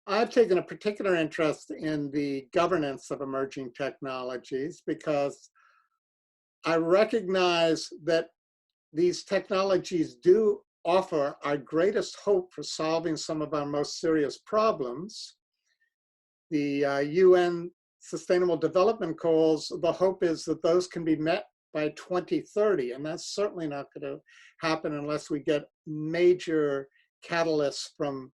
I've taken a particular interest in the governance of emerging technologies because I recognize that these technologies do offer our greatest hope for solving some of our most serious problems. The UN Sustainable Development Goals, the hope is that those can be met by 2030, and that's certainly not going to happen unless we get major catalysts from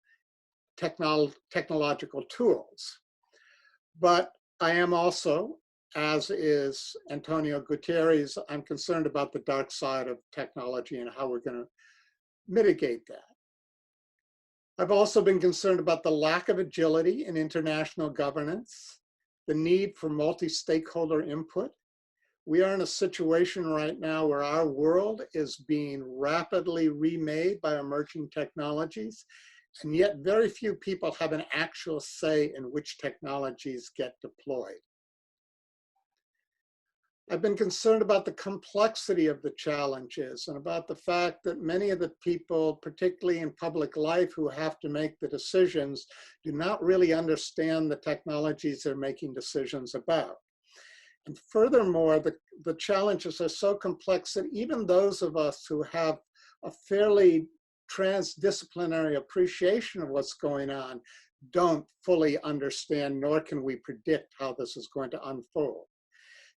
technological tools. But I am also, as is Antonio Guterres, I'm concerned about the dark side of technology and how we're going to mitigate that. I've also been concerned about the lack of agility in international governance, the need for multi-stakeholder input. We are in a situation right now where our world is being rapidly remade by emerging technologies, and yet very few people have an actual say in which technologies get deployed. I've been concerned about the complexity of the challenges and about the fact that many of the people, particularly in public life, who have to make the decisions do not really understand the technologies they're making decisions about. And furthermore, the challenges are so complex that even those of us who have a fairly transdisciplinary appreciation of what's going on don't fully understand, nor can we predict how this is going to unfold.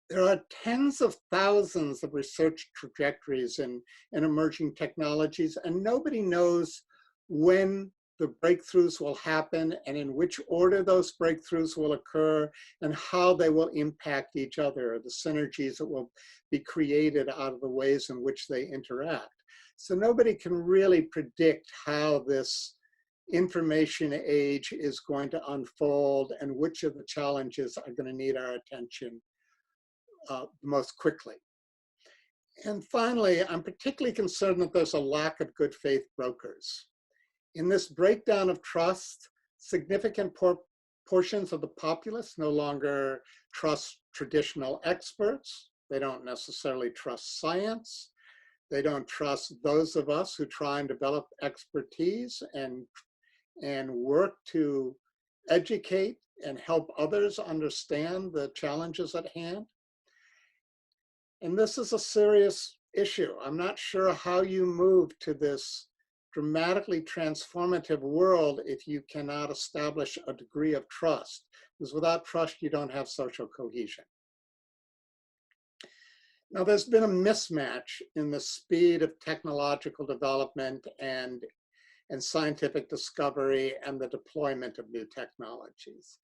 There are tens of thousands of research trajectories in emerging technologies, and nobody knows when the breakthroughs will happen and in which order those breakthroughs will occur and how they will impact each other, the synergies that will be created out of the ways in which they interact. So nobody can really predict how this information age is going to unfold and which of the challenges are going to need our attention most quickly. And finally, I'm particularly concerned that there's a lack of good faith brokers. In this breakdown of trust, significant portions of the populace no longer trust traditional experts. They don't necessarily trust science. They don't trust those of us who try and develop expertise and work to educate and help others understand the challenges at hand. And this is a serious issue. I'm not sure how you move to this dramatically transformative world if you cannot establish a degree of trust. Because without trust, you don't have social cohesion. Now, there's been a mismatch in the speed of technological development and scientific discovery and the deployment of new technologies.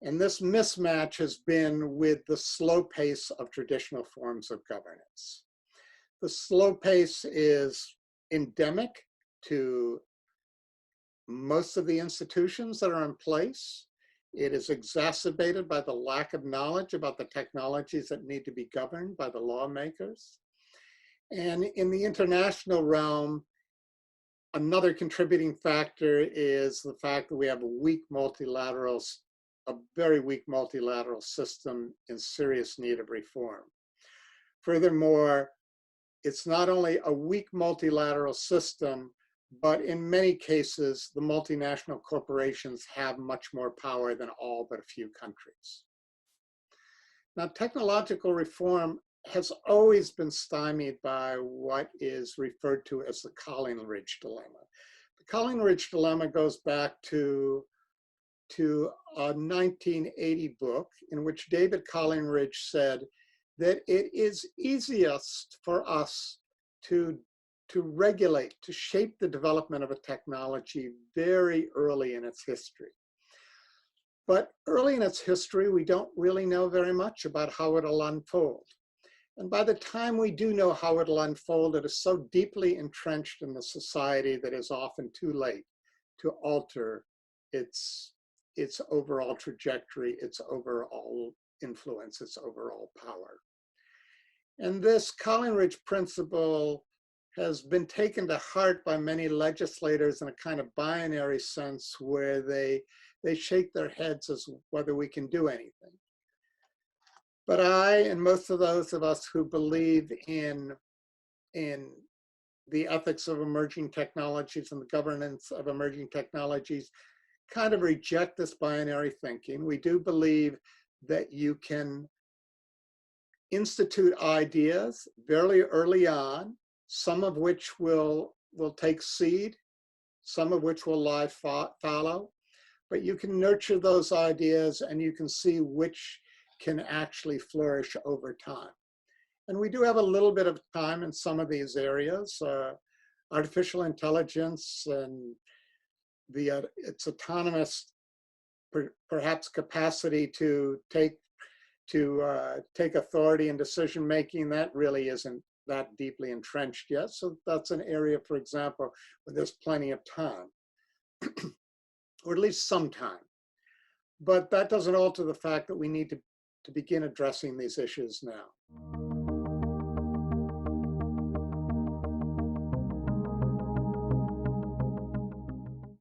And this mismatch has been with the slow pace of traditional forms of governance. The slow pace is endemic to most of the institutions that are in place. It is exacerbated by the lack of knowledge about the technologies that need to be governed by the lawmakers. And in the international realm, another contributing factor is the fact that we have a very weak multilateral system in serious need of reform. Furthermore, it's not only a weak multilateral system, but in many cases, the multinational corporations have much more power than all but a few countries. Now, technological reform has always been stymied by what is referred to as the Collingridge dilemma. The Collingridge dilemma goes back to a 1980 book in which David Collingridge said that it is easiest for us to regulate, to shape the development of a technology very early in its history. But early in its history, we don't really know very much about how it'll unfold. And by the time we do know how it'll unfold, it is so deeply entrenched in the society that it's often too late to alter its overall trajectory, its overall influence, its overall power. And this Collingridge principle has been taken to heart by many legislators in a kind of binary sense where they shake their heads as whether we can do anything. But I, and most of those of us who believe in the ethics of emerging technologies and the governance of emerging technologies, kind of reject this binary thinking. We do believe that you can institute ideas very early on, some of which will take seed, some of which will lie fallow, but you can nurture those ideas and you can see which can actually flourish over time. And we do have a little bit of time in some of these areas. Artificial intelligence and its autonomous, perhaps capacity to take authority in decision making, that really isn't that deeply entrenched yet. So that's an area, for example, where there's plenty of time, or at least some time. But that doesn't alter the fact that we need to begin addressing these issues now.